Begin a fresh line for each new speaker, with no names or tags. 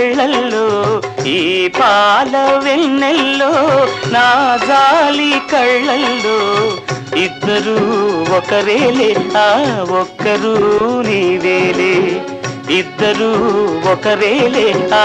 కళ్ళల్లో ఈ పాల వెన్నెల్లో నా జాలి కళ్ళల్లో ఇద్దరూ ఒకరేలే ఆ ఒక్కరు నీవేలే ఇద్దరూ ఒకరేలే ఆ